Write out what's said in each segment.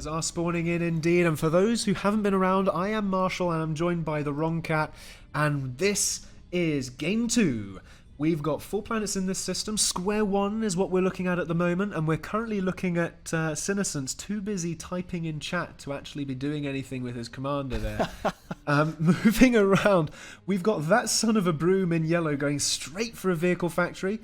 players are spawning in indeed, and for those who haven't been around, I am Marshall and I'm joined by the Wrong Cat, and this is Game 2. We've got 4 planets in this system. Square 1 is what we're looking at the moment, and we're currently looking at Sinoccence, too busy typing in chat to actually be doing anything with his commander there. Moving around, we've got that son of a Broom in yellow going straight for a vehicle factory,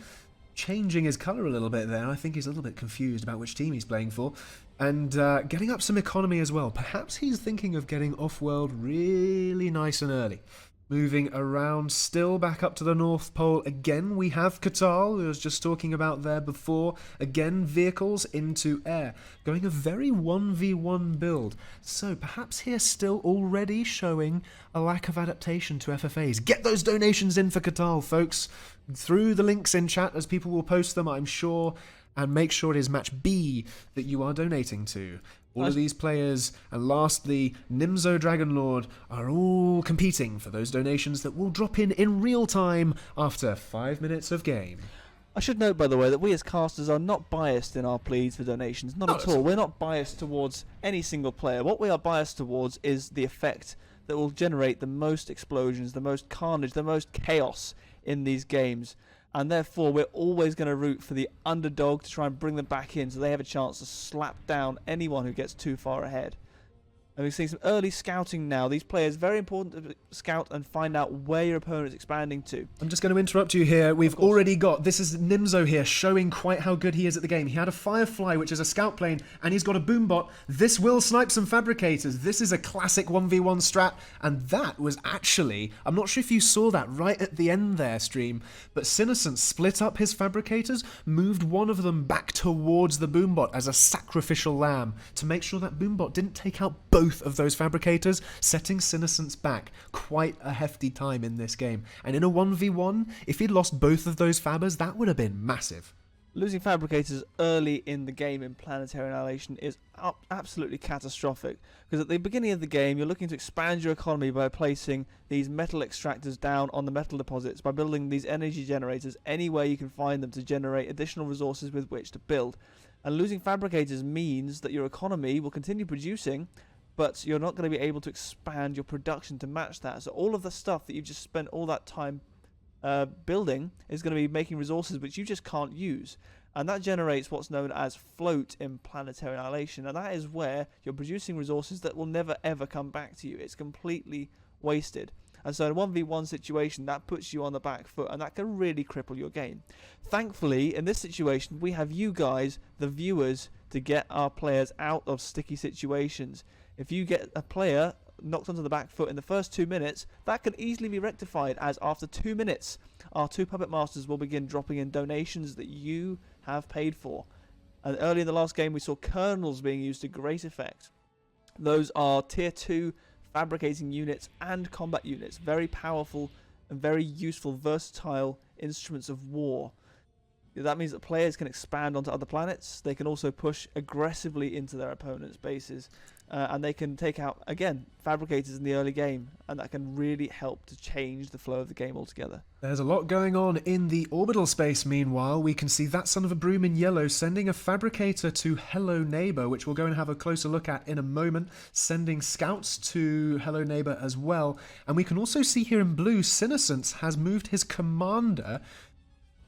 changing his colour a little bit there. I think he's a little bit confused about which team he's playing for. And getting up some economy as well. Perhaps he's thinking of getting off-world really nice and early. Moving around, still back up to the North Pole. Again, we have Qatal, who I was just talking about there before. Again, vehicles into air. Going a very 1v1 build. So perhaps here still already showing a lack of adaptation to FFAs. Get those donations in for Qatal, folks. Through the links in chat, as people will post them, I'm sure. And make sure it is match B that you are donating to. All of these players, and lastly, Nimzo Dragonlord, are all competing for those donations that will drop in real time after 5 minutes of game. I should note, by the way, that we as casters are not biased in our pleas for donations. Not at all. We're not biased towards any single player. What we are biased towards is the effect that will generate the most explosions, the most carnage, the most chaos in these games. And therefore, we're always going to root for the underdog to try and bring them back in so they have a chance to slap down anyone who gets too far ahead. And we've seen some early scouting now. These players, very important to scout and find out where your opponent is expanding to. I'm just going to interrupt you here. We've already got, this is Nimzo here, showing quite how good he is at the game. He had a Firefly, which is a scout plane, and he's got a Boombot. This will snipe some Fabricators. This is a classic 1v1 strat, and that was actually, I'm not sure if you saw that right at the end there, stream, but Sinoccence split up his Fabricators, moved one of them back towards the Boombot as a sacrificial lamb to make sure that Boombot didn't take out both of those Fabricators, setting Sinoccence back quite a hefty time in this game. And in a 1v1, if he'd lost both of those Fabbers, that would have been massive. Losing Fabricators early in the game in Planetary Annihilation is absolutely catastrophic, because at the beginning of the game you're looking to expand your economy by placing these metal extractors down on the metal deposits, by building these energy generators anywhere you can find them to generate additional resources with which to build. And losing Fabricators means that your economy will continue producing, but you're not going to be able to expand your production to match that. So all of the stuff that you've just spent all that time building is going to be making resources which you just can't use. And that generates what's known as float in Planetary Annihilation. And that is where you're producing resources that will never ever come back to you. It's completely wasted. And so in a 1v1 situation, that puts you on the back foot, and that can really cripple your game. Thankfully, in this situation, we have you guys, the viewers, to get our players out of sticky situations. If you get a player knocked onto the back foot in the first 2 minutes, that can easily be rectified, as after 2 minutes, our 2 puppet masters will begin dropping in donations that you have paid for. And early in the last game, we saw kernels being used to great effect. Those are tier 2 fabricating units and combat units, very powerful and very useful, versatile instruments of war. That means that players can expand onto other planets. They can also push aggressively into their opponent's bases. And they can take out, again, Fabricators in the early game. And that can really help to change the flow of the game altogether. There's a lot going on in the orbital space. Meanwhile, we can see that son of a Broom in yellow sending a Fabricator to Hello Neighbor, which we'll go and have a closer look at in a moment. Sending scouts to Hello Neighbor as well. And we can also see here in blue, Sinoccence has moved his commander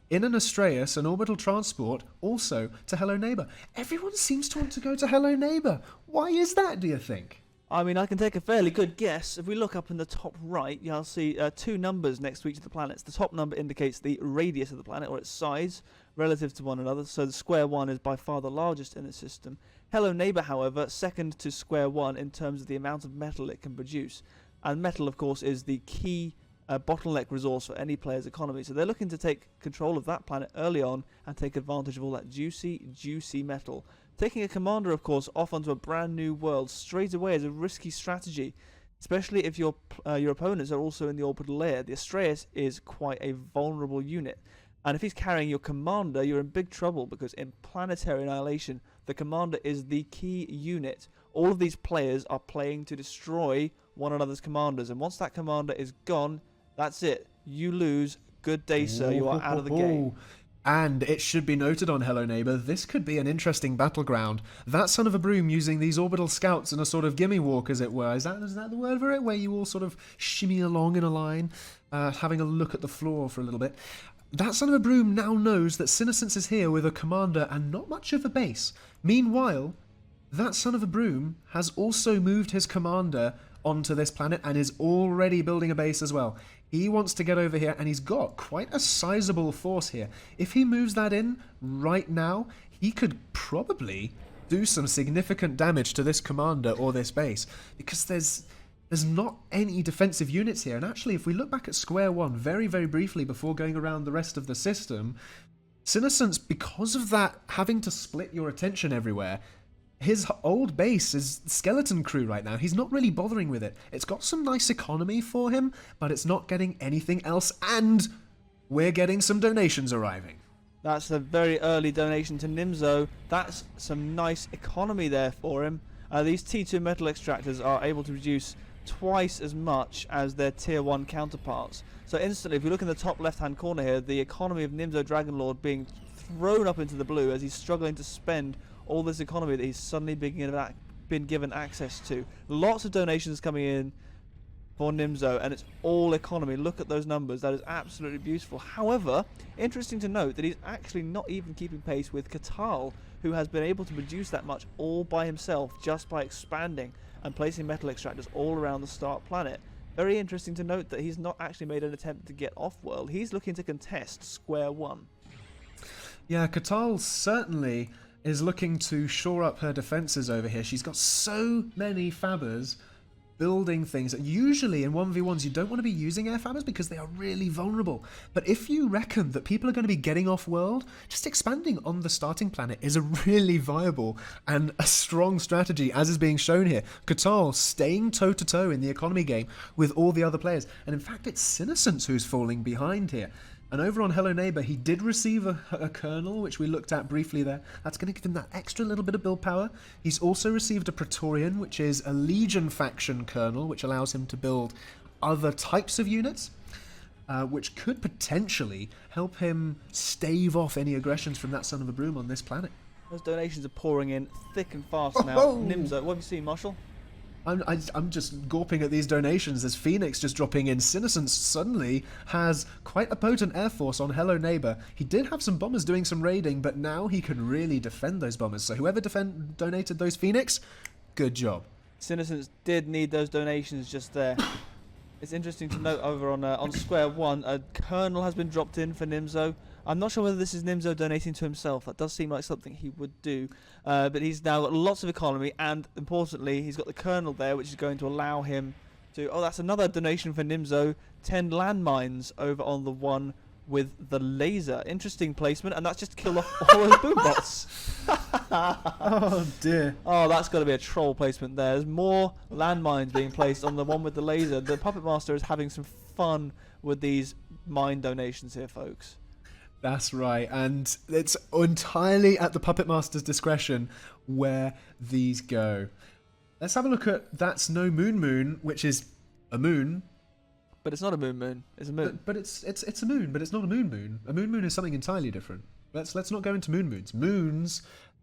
in an Astraeus, an orbital transport, also to Hello Neighbor. Everyone seems to want to go to Hello Neighbor. Why is that, do you think? I mean, I can take a fairly good guess. If we look up in the top right, you'll see 2 numbers next to each of the planets. The top number indicates the radius of the planet, or its size, relative to one another. So the square 1 is by far the largest in the system. Hello Neighbor, however, second to square 1 in terms of the amount of metal it can produce. And metal, of course, is the key bottleneck resource for any player's economy. So they're looking to take control of that planet early on and take advantage of all that juicy metal. Taking a commander, of course, off onto a brand new world straight away is a risky strategy, especially if your opponents are also in the orbital layer. The Astraeus is quite a vulnerable unit, and if he's carrying your commander, you're in big trouble, because in Planetary Annihilation, the commander is the key unit. All of these players are playing to destroy one another's commanders, and once that commander is gone, that's it. You lose. Good day, sir. You are out of the game. And it should be noted on Hello Neighbor, this could be an interesting battleground. That son of a broom using these orbital scouts in a sort of gimme walk, as it were. Is that the word for it? Where you all sort of shimmy along in a line, having a look at the floor for a little bit. That son of a broom now knows that Sinoccence is here with a commander and not much of a base. Meanwhile, that son of a broom has also moved his commander onto this planet and is already building a base as well. He wants to get over here, and he's got quite a sizable force here. If he moves that in right now, he could probably do some significant damage to this commander or this base, because there's not any defensive units here. And actually, if we look back at square one very, very briefly before going around the rest of the system, Sinoccence, because of that having to split your attention everywhere, his old base is skeleton crew right now. He's not really bothering with it. It's got some nice economy for him, but it's not getting anything else, and we're getting some donations arriving. That's a very early donation to Nimzo. That's some nice economy there for him. These T2 metal extractors are able to produce twice as much as their tier 1 counterparts. So instantly, if you look in the top left hand corner here, the economy of Nimzo Dragonlord being thrown up into the blue as he's struggling to spend all this economy that he's suddenly been given access to. Lots of donations coming in for Nimzo, and it's all economy. Look at those numbers. That is absolutely beautiful. However, interesting to note that he's actually not even keeping pace with Qatal, who has been able to produce that much all by himself just by expanding and placing metal extractors all around the start planet. Very interesting to note that he's not actually made an attempt to get off-world. He's looking to contest square one. Yeah, Quaatal certainly is looking to shore up her defenses over here. She's got so many fabbers building things. Usually in 1v1s you don't want to be using air fabbers because they are really vulnerable. But if you reckon that people are going to be getting off world, just expanding on the starting planet is a really viable and a strong strategy, as is being shown here. Qatal staying toe-to-toe in the economy game with all the other players. And in fact, it's Sinoccence who's falling behind here. And over on Hello Neighbor, he did receive a kernel, which we looked at briefly there. That's going to give him that extra little bit of build power. He's also received a Praetorian, which is a Legion faction kernel, which allows him to build other types of units, which could potentially help him stave off any aggressions from that son of a broom on this planet. Those donations are pouring in thick and fast now. Nimzo, what have you seen, Marshall? I'm just gawping at these donations as Phoenix just dropping in. Sinoccence suddenly has quite a potent air force on Hello Neighbor. He did have some bombers doing some raiding, but now he can really defend those bombers. So whoever donated those Phoenix, good job. Sinoccence did need those donations just there. It's interesting to note over on square one, a kernel has been dropped in for Nimzo. I'm not sure whether this is Nimzo donating to himself. That does seem like something he would do. But he's now got lots of economy, and importantly, he's got the kernel there, which is going to allow him to... Oh, that's another donation for Nimzo. 10 landmines over on the one with the laser. Interesting placement, and that's just killed off all those boom bots. Oh, dear. Oh, that's got to be a troll placement there. There's more landmines being placed on the one with the laser. The Puppet Master is having some fun with these mine donations here, folks. That's right, and it's entirely at the Puppet Master's discretion where these go. Let's have a look at That's No Moon, which is a moon. But it's not a moon. It's a moon. But it's a moon, but it's not a moon. A moon is something entirely different. Let's not go into moons. Moons,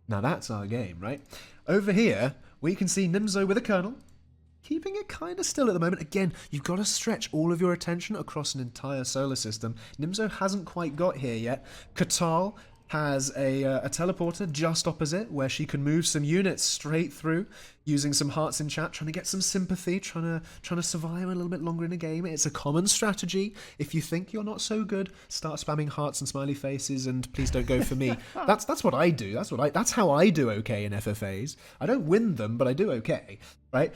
now that's our game, right? Over here, we can see Nimzo with a kernel, keeping it kind of still at the moment. Again, you've got to stretch all of your attention across an entire solar system. Nimzo hasn't quite got here yet. Qatal has a teleporter just opposite where she can move some units straight through using some hearts in chat, trying to get some sympathy, trying to survive a little bit longer in a game. It's a common strategy. If you think you're not so good, start spamming hearts and smiley faces and please don't go for me. That's what I do. That's how I do okay in FFAs. I don't win them, but I do okay, right?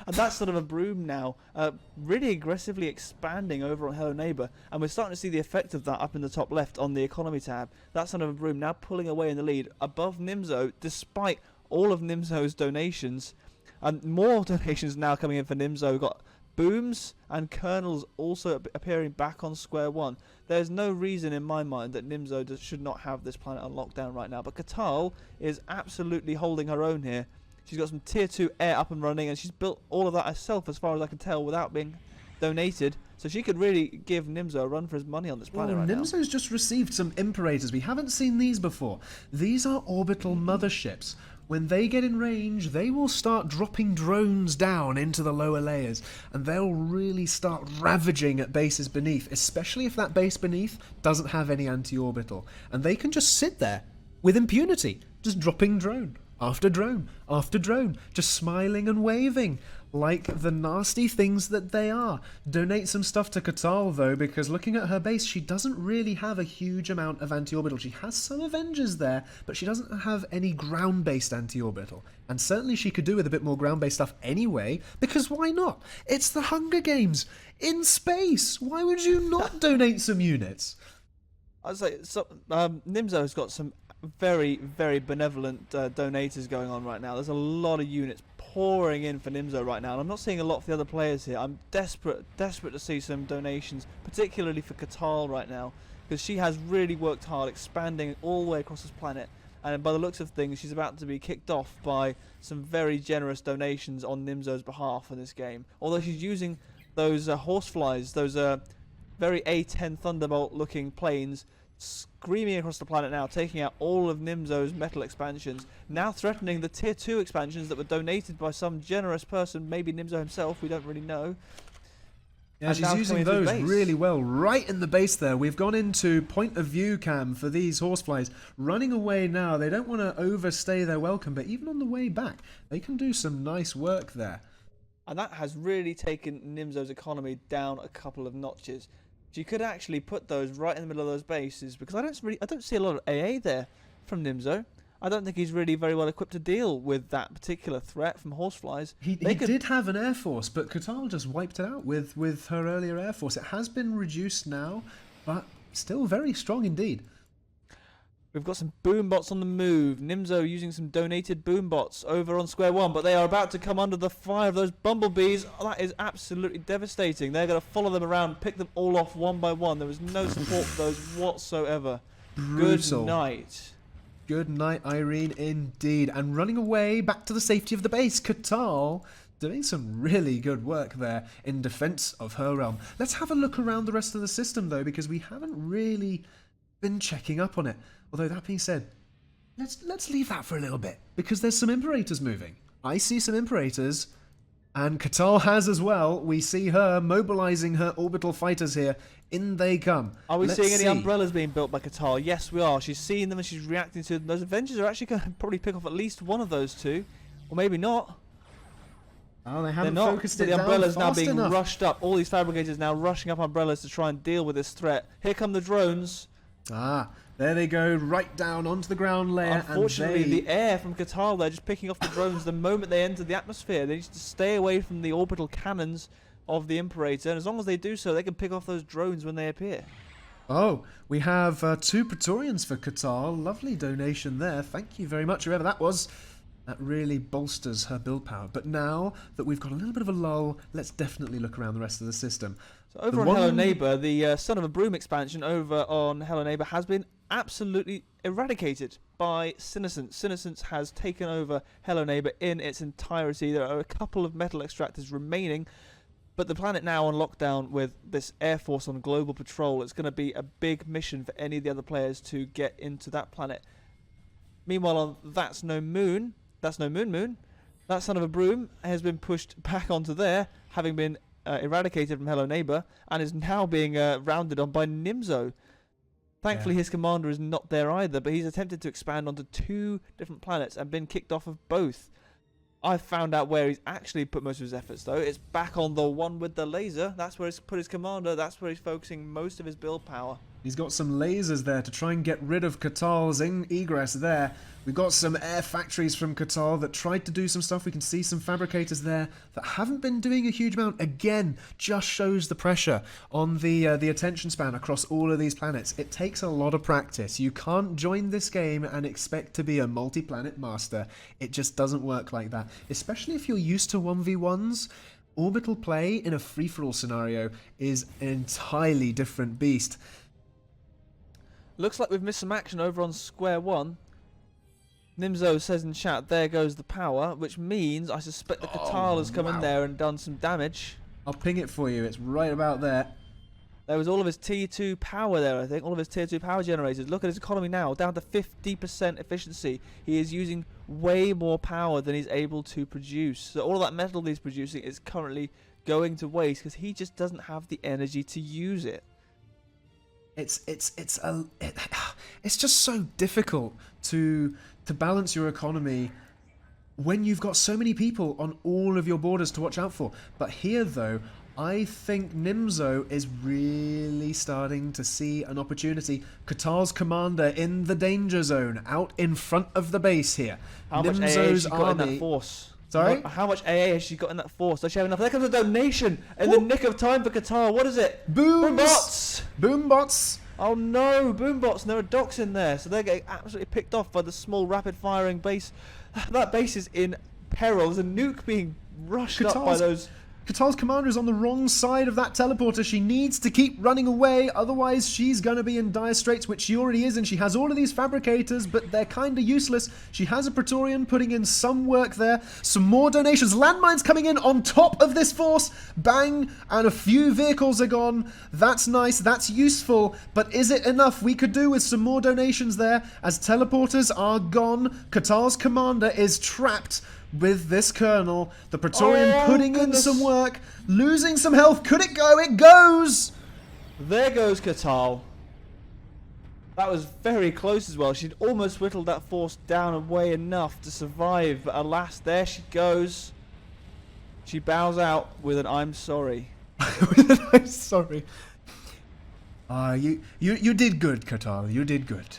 And that's sort of a Broom now, really aggressively expanding over on Hello Neighbor, and we're starting to see the effect of that up in the top left on the economy tab. That sort of a Broom now pulling away in the lead above Nimzo, despite all of Nimzo's donations, and more donations now coming in for Nimzo. We've got booms and kernels also appearing back on square one. There's no reason in my mind that Nimzo should not have this planet on lockdown right now, but Qatal is absolutely holding her own here. She's got some tier 2 air up and running, and she's built all of that herself, as far as I can tell, without being donated, so she could really give Nimzo a run for his money on this planet right now. Nimzo's just received some Imperators. We haven't seen these before. These are orbital motherships. When they get in range, they will start dropping drones down into the lower layers, and they'll really start ravaging at bases beneath, especially if that base beneath doesn't have any anti-orbital. And they can just sit there with impunity, just dropping drone after drone after drone, just smiling and waving like the nasty things that they are. Donate some stuff to Qatal though, because looking at her base, she doesn't really have a huge amount of anti-orbital. She has some Avengers there, but she doesn't have any ground-based anti-orbital. And certainly she could do with a bit more ground-based stuff anyway, because why not? It's the Hunger Games in space. Why would you not donate some units? I'd say Nimzo's got some very, very benevolent donators going on right now. There's a lot of units pouring in for Nimzo right now, and I'm not seeing a lot for the other players here. I'm desperate to see some donations, particularly for Qatal right now, because she has really worked hard expanding all the way across this planet, and by the looks of things, she's about to be kicked off by some very generous donations on Nimzo's behalf in this game. Although she's using those horseflies, those very A-10 Thunderbolt-looking planes, screaming across the planet now, taking out all of Nimzo's metal expansions, now threatening the tier 2 expansions that were donated by some generous person, maybe Nimzo himself, we don't really know. Yeah, she's using those really well right in the base there. We've gone into point of view cam for these horseflies. Running away now, they don't want to overstay their welcome, but even on the way back, they can do some nice work there. And that has really taken Nimzo's economy down a couple of notches. You could actually put those right in the middle of those bases, because I don't see a lot of AA there from Nimzo. I don't think he's really very well equipped to deal with that particular threat from horseflies. He did have an air force, but Qatal just wiped it out with her earlier air force. It has been reduced now, but still very strong indeed. We've got some boom bots on the move. Nimzo using some donated boom bots over on square one, but they are about to come under the fire of those bumblebees. Oh, that is absolutely devastating. They're going to follow them around, pick them all off one by one. There was no support for those whatsoever. Brutal. Good night. Good night, Irene, indeed. And running away back to the safety of the base, Qatal doing some really good work there in defense of her realm. Let's have a look around the rest of the system, though, because we haven't really been checking up on it. Although that being said, let's leave that for a little bit, because there's some Imperators moving. I see some Imperators, and Qatal has as well. We see her mobilizing her orbital fighters here. In they come. Are we seeing any umbrellas being built by Qatal? Yes, we are. She's seeing them and she's reacting to them. Those Avengers are actually going to probably pick off at least one of those two, or maybe not. Oh, they haven't focused it down. The umbrellas now being enough. rushed up. All these fabricators now rushing up umbrellas to try and deal with this threat. Here come the drones. Ah, there they go, right down onto the ground layer. Unfortunately, the air from Qatal, they're just picking off the drones the moment they enter the atmosphere. They need to stay away from the orbital cannons of the Imperator, and as long as they do so, they can pick off those drones when they appear. Oh, we have 2 Praetorians for Qatal. Lovely donation there. Thank you very much, whoever that was. That really bolsters her build power. But now that we've got a little bit of a lull, let's definitely look around the rest of the system. So over on Hello Neighbor, the Son of a Broom expansion over on Hello Neighbor has been absolutely eradicated by Sinoccence. Sinoccence has taken over Hello Neighbor in its entirety. There are a couple of metal extractors remaining, but the planet now on lockdown with this Air Force on global patrol. It's going to be a big mission for any of the other players to get into that planet. Meanwhile, on That's No Moon, that Son of a Broom has been pushed back onto there, having been eradicated from Hello Neighbor, and is now being rounded on by Nimzo. Thankfully, his commander is not there either, but he's attempted to expand onto 2 different planets and been kicked off of both. I've found out where he's actually put most of his efforts, though. It's back on the one with the laser. That's where he's put his commander. That's where he's focusing most of his build power. He's got some lasers there to try and get rid of Qatal's egress there. We've got some air factories from Qatal that tried to do some stuff. We can see some fabricators there that haven't been doing a huge amount. Again, just shows the pressure on the attention span across all of these planets. It takes a lot of practice. You can't join this game and expect to be a multi-planet master. It just doesn't work like that, especially if you're used to 1v1s. Orbital play in a free-for-all scenario is an entirely different beast. Looks like we've missed some action over on square one. Nimzo says in chat, there goes the power, which means I suspect that Qatal has come in there and done some damage. I'll ping it for you. It's right about there. There was all of his Tier 2 power there, I think. All of his Tier 2 power generators. Look at his economy now, down to 50% efficiency. He is using way more power than he's able to produce. So all of that metal he's producing is currently going to waste because he just doesn't have the energy to use it. It's just so difficult to balance your economy when you've got so many people on all of your borders to watch out for. But here, though, I think Nimzo is really starting to see an opportunity. Qatal's commander in the danger zone, out in front of the base here. How much AA has she got in that force? Sorry? How much AA has she got in that force? Does she have enough? There comes a donation in the nick of time for Quaatal. What is it? Boombots! Boombots! Oh no, boombots, and there are docks in there, so they're getting absolutely picked off by the small rapid-firing base. That base is in peril. There's a nuke being rushed up by those... Qatal's commander is on the wrong side of that teleporter. She needs to keep running away, otherwise she's going to be in dire straits, which she already is, and she has all of these fabricators, but they're kind of useless. She has a Praetorian putting in some work there. Some more donations. Landmines coming in on top of this force. Bang, and a few vehicles are gone. That's nice, that's useful, but is it enough? We could do with some more donations there, as teleporters are gone. Qatal's commander is trapped with this colonel. The Praetorian putting in some work, losing some health. Could it go? It goes! There goes Quaatal. That was very close as well. She'd almost whittled that force down away enough to survive, but alas, there she goes. She bows out with an "I'm sorry." I'm sorry. You did good, Quaatal. You did good.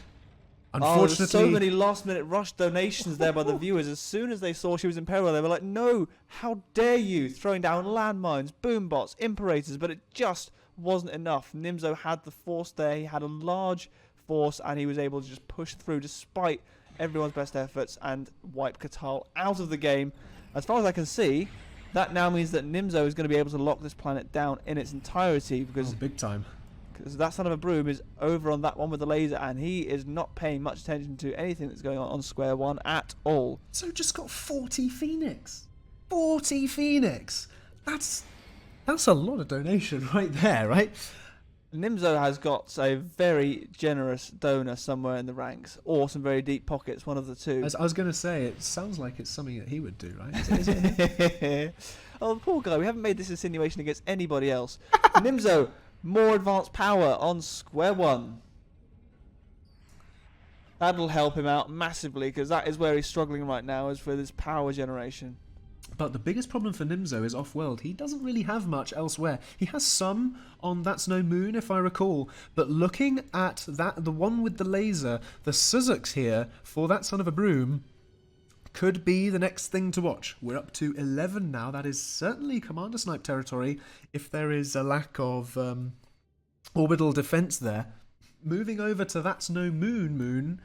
Unfortunately, there's so many last-minute rush donations there by the viewers. As soon as they saw she was in peril, they were like, "No! How dare you!" Throwing down landmines, boombots, imperators, but it just wasn't enough. Nimzo had the force there. He had a large force, and he was able to just push through despite everyone's best efforts and wipe Quaatal out of the game. As far as I can see, that now means that Nimzo is going to be able to lock this planet down in its entirety because big time. Because that son of a Broom is over on that one with the laser, and he is not paying much attention to anything that's going on Square One at all. So just got 40 Phoenix. 40 Phoenix. That's a lot of donation right there, right? Nimzo has got a very generous donor somewhere in the ranks, or some very deep pockets, one of the two. As I was going to say, it sounds like it's something that he would do, right? Is it? Oh, the poor guy. We haven't made this insinuation against anybody else. Nimzo, more advanced power on Square One. That'll help him out massively, because that is where he's struggling right now, is with his power generation. But the biggest problem for Nimzo is off-world. He doesn't really have much elsewhere. He has some on That's No Moon, if I recall. But looking at that, the one with the laser, the Sinoccence here, for that son of a Broom, could be the next thing to watch. We're up to 11 now. That is certainly Commander Snipe territory, if there is a lack of orbital defense there. Moving over to That's No Moon,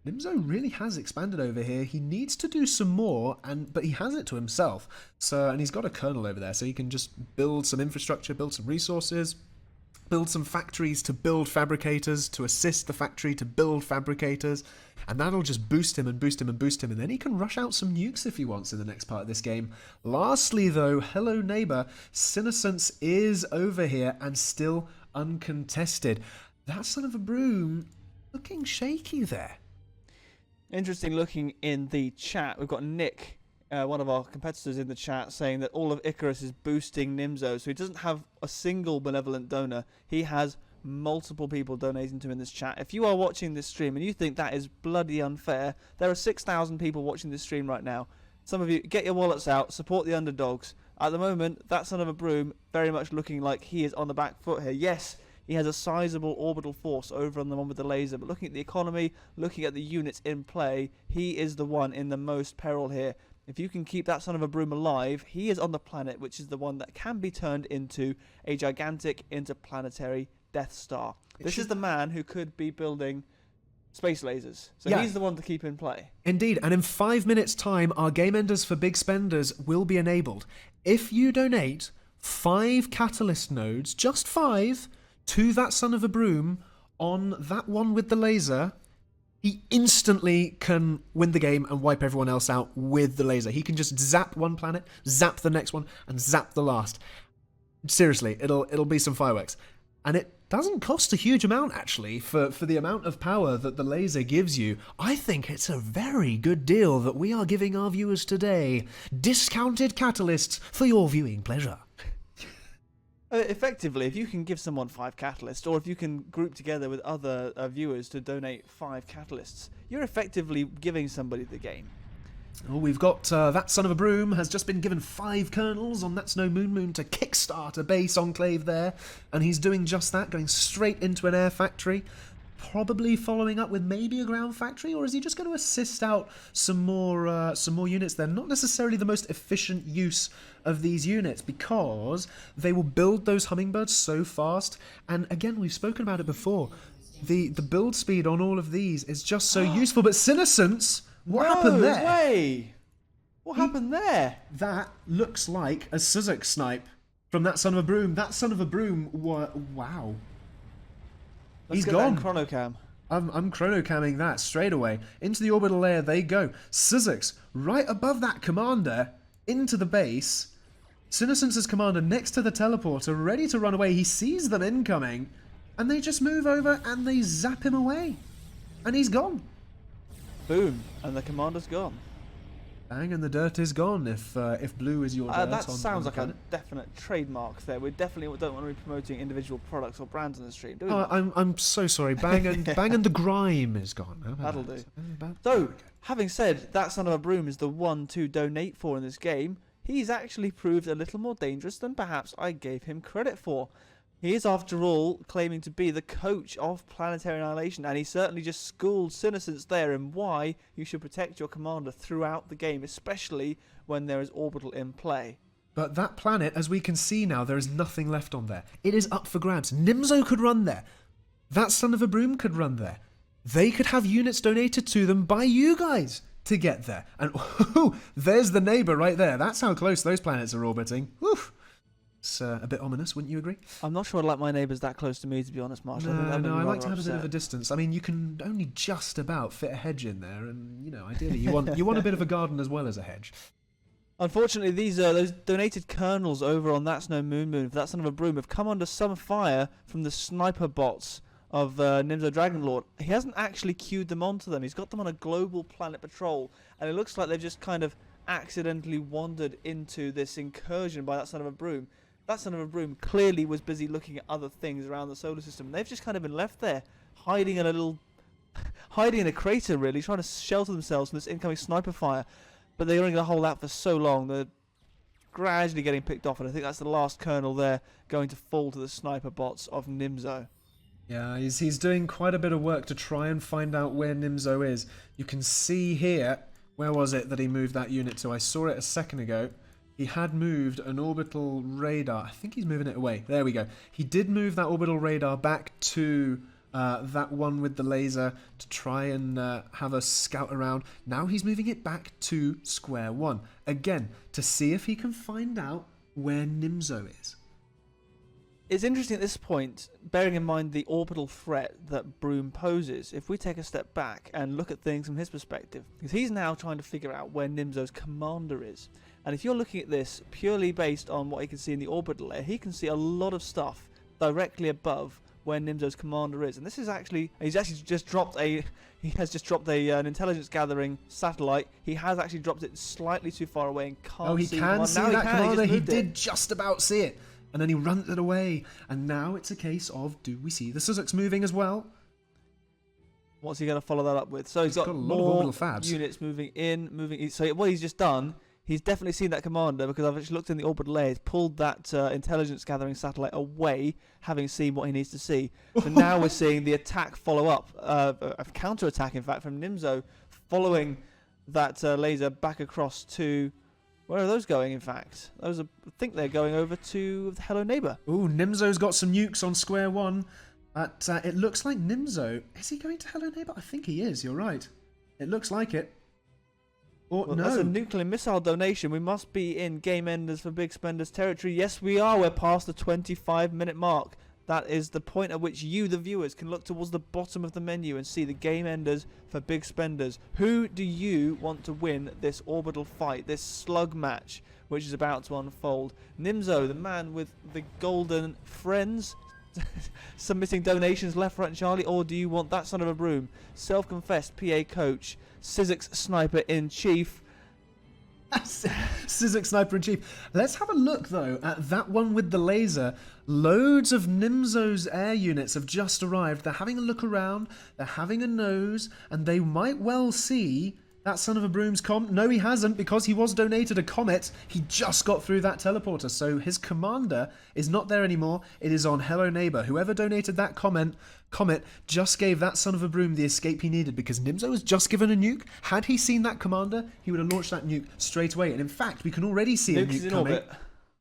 Nimzo really has expanded over here. He needs to do some more, but he has it to himself. And he's got a colonel over there, so he can just build some infrastructure, build some resources, build some factories to build fabricators, to assist the factory to build fabricators, and that'll just boost him and boost him and boost him, and then he can rush out some nukes if he wants in the next part of this game. Lastly, though, hello neighbour, Sinoccence is over here and still uncontested. That son of a Broom looking shaky there. Interesting looking in the chat. We've got Nick, one of our competitors in the chat, saying that all of Icarus is boosting Nimzo. So he doesn't have a single benevolent donor. He has multiple people donating to him in this chat. If you are watching this stream and you think that is bloody unfair, there are 6,000 people watching this stream right now. Some of you, get your wallets out, support the underdogs. At the moment, that son of a Broom very much looking like he is on the back foot here. Yes, he has a sizable orbital force over on the one with the laser, but looking at the economy, looking at the units in play, he is the one in the most peril here. If you can keep that son of a Broom alive, he is on the planet, which is the one that can be turned into a gigantic interplanetary Death Star. This is the man who could be building space lasers. So he's the one to keep in play. Indeed, and in 5 minutes' time, our Game Enders for Big Spenders will be enabled. If you donate 5 catalyst nodes, just 5, to that son of a Broom on that one with the laser, he instantly can win the game and wipe everyone else out with the laser. He can just zap one planet, zap the next one, and zap the last. Seriously, it'll be some fireworks. And it doesn't cost a huge amount, actually, for the amount of power that the laser gives you. I think it's a very good deal that we are giving our viewers today. Discounted catalysts for your viewing pleasure. Effectively, if you can give someone 5 catalysts, or if you can group together with other viewers to donate 5 catalysts, you're effectively giving somebody the game. Oh, we've got that son of a broom has just been given 5 kernels on That's No Moon to kickstart a base enclave there, and he's doing just that, going straight into an air factory, probably following up with maybe a ground factory, or is he just going to assist out some more units there? Not necessarily the most efficient use of these units, because they will build those hummingbirds so fast, and again, we've spoken about it before, the build speed on all of these is just so useful, but Sinoccence... What happened there? No way! What happened there? That looks like a Suzuk snipe from that son of a broom. That son of a broom, wow. Let's He's get gone. That in chronocam. I'm chronocamming that straight away. Into the orbital layer they go. Suzuks right above that commander, into the base. Sinascence's commander next to the teleporter, ready to run away. He sees them incoming, and they just move over and they zap him away. And he's gone. Boom, and the commander's gone. Bang, and the dirt is gone if blue is your dirt. That on sounds like planet. a definite trademark there. We definitely don't want to be promoting individual products or brands on the stream, do we? I'm so sorry. Bang and the grime is gone. That'll do. So, having said that son of a broom is the one to donate for in this game, he's actually proved a little more dangerous than perhaps I gave him credit for. He is, after all, claiming to be the coach of Planetary Annihilation, and he certainly just schooled Sinoccence there in why you should protect your commander throughout the game, especially when there is orbital in play. But that planet, as we can see now, there is nothing left on there. It is up for grabs. Nimzo could run there. That son of a broom could run there. They could have units donated to them by you guys to get there. And there's the neighbour right there. That's how close those planets are orbiting. Oof. It's a bit ominous, wouldn't you agree? I'm not sure I'd like my neighbours that close to me, to be honest, Marshall. No, I like to have a bit of a distance. I mean, you can only just about fit a hedge in there, and ideally you want a bit of a garden as well as a hedge. Unfortunately, those donated kernels over on That's No Moon for that son of a broom have come under some fire from the sniper bots of Nimzo Dragonlord. He hasn't actually queued them onto them. He's got them on a global planet patrol, and it looks like they've just kind of accidentally wandered into this incursion by that son of a broom. That son of a broom clearly was busy looking at other things around the solar system. And they've just kind of been left there, hiding in a crater, really, trying to shelter themselves from this incoming sniper fire. But they're only going to hold out for so long. They're gradually getting picked off, and I think that's the last kernel there going to fall to the sniper bots of Nimzo. Yeah, he's doing quite a bit of work to try and find out where Nimzo is. You can see here, where was it that he moved that unit to? I saw it a second ago. He had moved an orbital radar. I think he's moving it away. There we go. He did move that orbital radar back to that one with the laser to try and have a scout around. Now he's moving it back to square one. Again, to see if he can find out where Nimzo is. It's interesting at this point, bearing in mind the orbital threat that Broom poses, if we take a step back and look at things from his perspective, because he's now trying to figure out where Nimzo's commander is. And if you're looking at this purely based on what he can see in the orbital layer, he can see a lot of stuff directly above where Nimzo's commander is. And this is he's actually just dropped an intelligence gathering satellite. He has actually dropped it slightly too far away and can't see. He can see that commander. He did just about see it. And then he runs it away. And now it's a case of, do we see the Suzuks moving as well? What's he going to follow that up with? So he's got a lot more of orbital fabs. Units moving in. So what he's just done, he's definitely seen that commander, because I've actually looked in the orbital layer. He's pulled that intelligence gathering satellite away, having seen what he needs to see. So now we're seeing the attack follow up, a counter attack, in fact, from Nimzo, following that laser back across to. Where are those going, in fact? I think they're going over to the Hello Neighbour. Ooh, Nimzo's got some nukes on square one. But it looks like Nimzo... Is he going to Hello Neighbour? I think he is, you're right. It looks like it. Or Well, no. that's a nuclear missile donation. We must be in Game Enders for Big Spenders territory. Yes, we are. We're past the 25-minute mark. That is the point at which you, the viewers, can look towards the bottom of the menu and see the Game Enders for Big Spenders. Who do you want to win this orbital fight, this slug match which is about to unfold. Nimzo, the man with the golden friends, submitting donations left, right and Charlie, or do you want that son of a broom? Self-confessed PA coach, Sinoccence sniper in chief. Sinoccence sniper in chief. Let's have a look though at that one with the laser. Loads of Nimzo's air units have just arrived. They're having a look around, they're having a nose, and they might well see that son of a broom's no, he hasn't, because he was donated a comet. He just got through that teleporter, so his commander is not there anymore. It is on Hello Neighbor. Whoever donated that comet just gave that son of a broom the escape he needed, because Nimzo was just given a nuke. Had he seen that commander, he would have launched that nuke straight away. And in fact, we can already see a nuke coming. Orbit.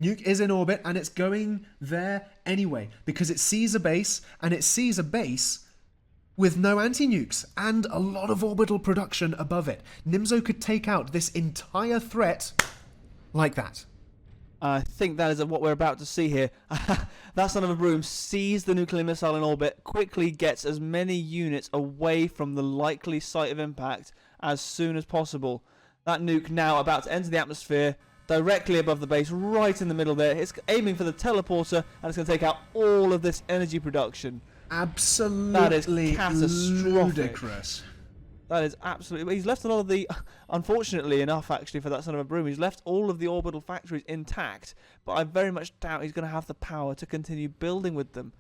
Nuke is in orbit, and it's going there anyway, because it sees a base, and it sees a base with no anti-nukes and a lot of orbital production above it. Nimzo could take out this entire threat like that. I think that is what we're about to see here. That son of a broom sees the nuclear missile in orbit, quickly gets as many units away from the likely site of impact as soon as possible. That nuke now about to enter the atmosphere, directly above the base, right in the middle there. It's aiming for the teleporter, and it's going to take out all of this energy production. Absolutely that is catastrophic. Ludicrous. That is absolutely... He's left a lot of the... Unfortunately enough, actually, for that son of a broom, he's left all of the orbital factories intact, but I very much doubt he's going to have the power to continue building with them.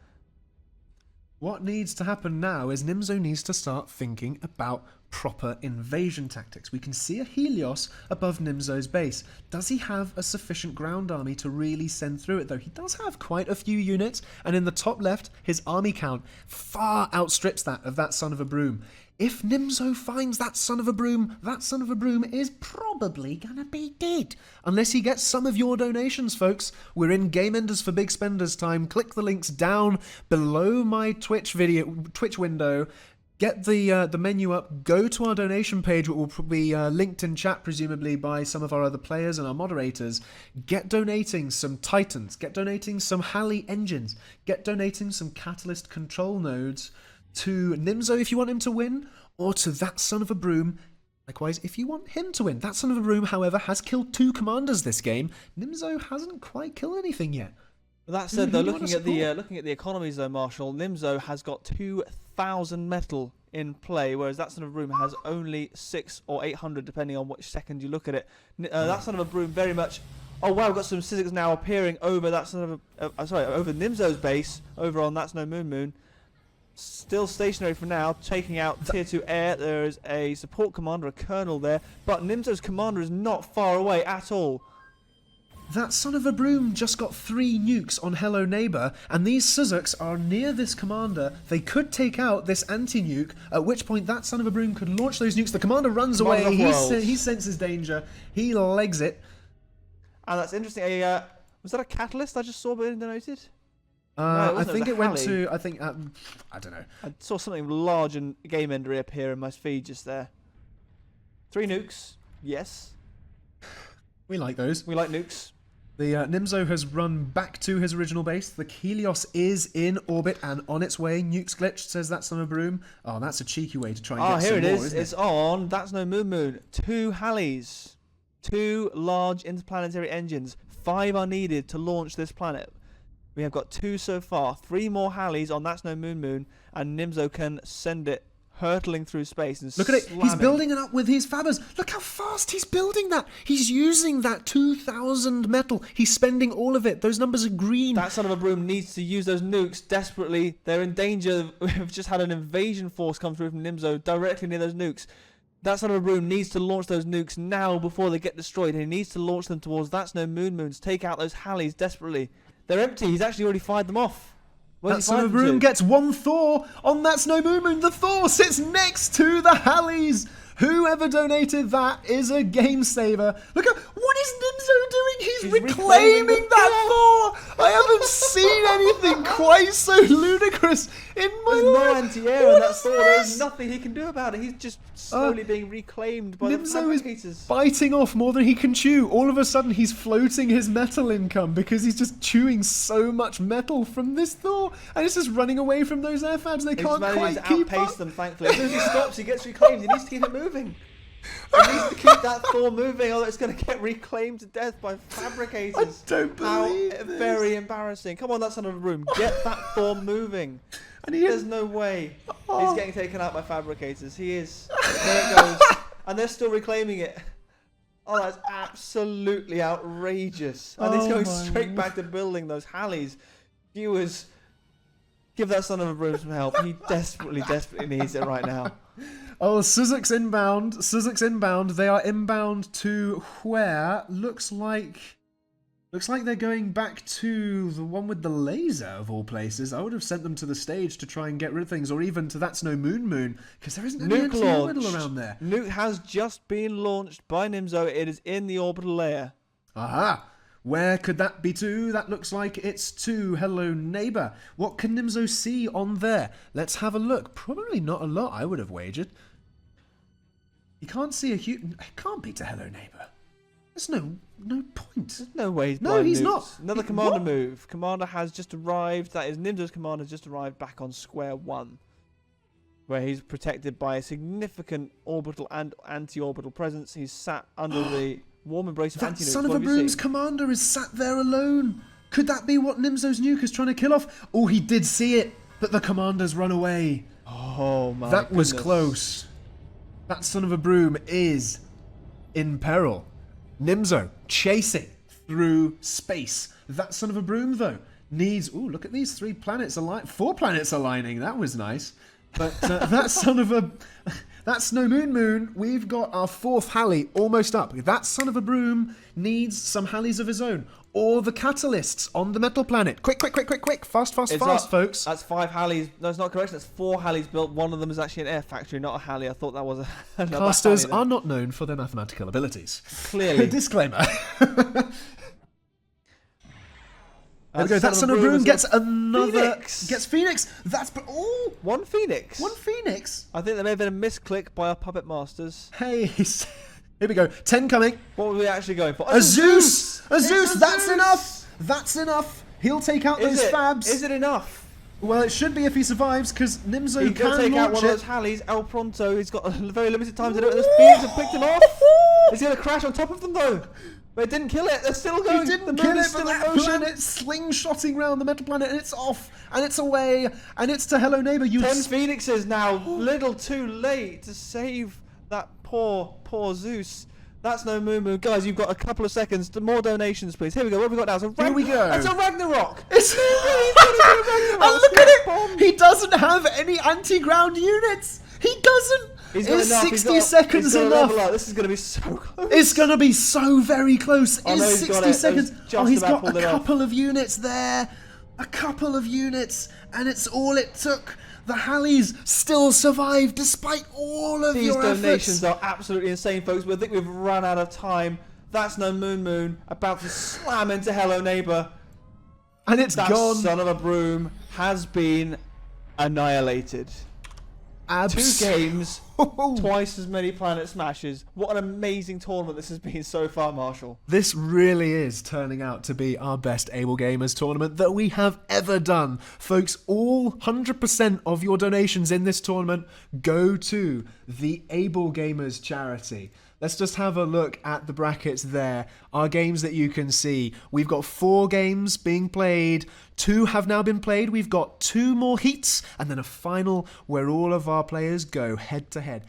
What needs to happen now is Nimzo needs to start thinking about proper invasion tactics. We can see a Helios above Nimzo's base. Does he have a sufficient ground army to really send through it, though? He does have quite a few units, and in the top left, his army count far outstrips that of that son of a broom. If Nimzo finds that son of a broom is probably gonna be dead. Unless he gets some of your donations, folks. We're in Game Enders for Big Spenders time. Click the links down below my Twitch window. Get the menu up, go to our donation page, which will be linked in chat, presumably, by some of our other players and our moderators. Get donating some Titans, get donating some Halley engines, get donating some Catalyst control nodes to Nimzo if you want him to win, or to that son of a broom. Likewise, if you want him to win. That son of a broom, however, has killed 2 commanders this game. Nimzo hasn't quite killed anything yet. That said, though, looking at the economies, though, Marshall, Nimzo has got 2,000 metal in play, whereas that son of a broom has only 600 or 800, depending on which second you look at it. That son of a broom very much. Oh wow, we've got some Sinoccence now appearing over that son of over Nimzo's base, over on That's No Moon. Still stationary for now, taking out tier 2 air. There is a support commander, a colonel there, but Nimzo's commander is not far away at all. That son of a broom just got 3 nukes on Hello Neighbor, and these Sinoccence are near this commander. They could take out this anti-nuke, at which point that son of a broom could launch those nukes. The commander runs away, he senses danger, he legs it. And that's interesting, was that a catalyst I just saw being denoted? No, I think it went to, I don't know. I saw something large and game ender appear in my feed just there. 3 nukes, yes. We like those. We like nukes. The Nimzo has run back to his original base. The Helios is in orbit and on its way. Nukes glitched, says that son of a broom. Oh, that's a cheeky way to try and get some more, isn't it? Here it is. It's on. That's No Moon. 2 Halleys. 2 large interplanetary engines. 5 are needed to launch this planet. We have got 2 so far. 3 more Halleys on That's No Moon, and Nimzo can send it hurtling through space and look at it. He's building it up with his fabbers. Look how fast he's building that. He's using that 2,000 metal. He's spending all of it. Those numbers are green. That son of a broom needs to use those nukes desperately. They're in danger. We've just had an invasion force come through from Nimzo directly near those nukes. That son of a broom needs to launch those nukes now before they get destroyed. He needs to launch them towards That's No Moons. Take out those Halleys desperately. They're empty. He's actually already fired them off. That son of a broom gets 1 Thor on That's No Moon. The Thor sits next to the Halleys. Whoever donated that is a game saver. Look at what is Nimzo doing? He's reclaiming that Thor. I haven't seen anything quite so ludicrous in my life. There's no anti-air on that Thor. There's nothing he can do about it. He's just slowly being reclaimed by Nimzo the is is biting off more than he can chew. All of a sudden, he's floating his metal income because he's just chewing so much metal from this Thor, and it's just running away from those airfabs. They can't quite keep up. Outpace them, thankfully. As soon as he stops, he gets reclaimed. He needs to keep it moving. It needs to keep that Thor moving, or it's going to get reclaimed to death by fabricators. I don't believe How this. very embarrassing. Come on, that son of a broom. Get that Thor moving. And he There's is. no way Oh. he's getting taken out by fabricators. He is. There it goes. And they're still reclaiming it. Oh, that's absolutely outrageous. And he's Oh going my straight back to building those Halleys. Viewers, give that son of a broom some help. He desperately, desperately needs it right now. Oh, Sinoccence inbound. Sinoccence inbound. They are inbound to where? Looks like they're going back to the one with the laser of all places. I would have sent them to the stage to try and get rid of things, or even to That's No Moon, because there isn't any Nuke anti-orbital launched. around there. Nuke has just been launched by Nimzo. It is in the orbital layer. Aha! Where could that be to? That looks like it's to Hello Neighbor. What can Nimzo see on there? Let's have a look. Probably not a lot, I would have wagered. You can't see a huge... It can't be to Hello Neighbor. There's no point. There's no way he's No, blind he's nukes. not. Another He- commander what? move. Commander has just arrived. That is Nimzo's commander has just arrived back on square one, where he's protected by a significant orbital and anti-orbital presence. He's sat under the warm embrace of That anti-nukes. son of What a have you broom's seen? commander commander is sat there alone. Could that be what Nimzo's nuke is trying to kill off? Oh, he did see it, but the commander's run away. Oh my That was goodness. close. That son of a broom is in peril. Nimzo chasing through space. That son of a broom, though, needs... Ooh, look at these 3 planets align. 4 planets aligning. That was nice. But that son of a... That's No Moon. We've got our 4th Halley almost up. That son of a broom needs some Halleys of his own. Or the catalysts on the metal planet. Quick. Fast, It's folks. That's 5 Halleys. No, it's not correct. That's 4 Halleys built. One of them is actually an air factory, not a Halley. I thought that was another Casters Halley there. are not known for their mathematical abilities. Clearly. Disclaimer. There we go. That That son of a broom is gets a another... Phoenix. Gets Phoenix. That's... Oh! One Phoenix. One Phoenix. I think there may have been a misclick by our puppet masters. Hey. Here we go. 10 coming. What were we actually going for? A Zeus! A It's Zeus! a That's Zeus! enough! That's enough! He'll take out Is those it? fabs. Is it enough? Well, it should be if he survives, because Nimzo He can can take out launch one of it. those Halleys. El Pronto, he's got a very limited time to do it. And the Phoenix have picked him off. Is he going to crash on top of them, though? But it didn't kill it. They're still going. He didn't the kill moon it, is but still in that motion. planet's slingshotting round the metal planet, and it's off, and it's away, and it's to Hello Neighbor. You 10 Phoenixes now. Little too late to save that poor Zeus. That's no moo. Guys, you've got a couple of seconds. To more donations, please. Here we go. What have we got now? It's a Here we go. It's a Ragnarok. It's... Ragnarok. And look at it! Bomb. He doesn't have any anti-ground units! He doesn't! He's got Is enough. 60 seconds he's got enough? level up. This is going to be so close. It's gonna be so very close. Oh, no, Is he's got 60 it. seconds? Just Oh, he's about got pulled a it off. couple of units there. A couple of units, and it's all it took. The Halleys still survived despite all of These your donations efforts. are absolutely insane, folks. But I think we've run out of time. That's no moon. About to slam into Hello Neighbor. And it's That gone. son of a broom has been annihilated. 2 games, twice as many planet smashes. What an amazing tournament this has been so far, Marshall. This really is turning out to be our best AbleGamers tournament that we have ever done. Folks, all 100% of your donations in this tournament go to the AbleGamers charity. Let's just have a look at the brackets there. Our games that you can see. We've got 4 games being played. 2 have now been played. We've got 2 more heats and then a final where all of our players go head to head.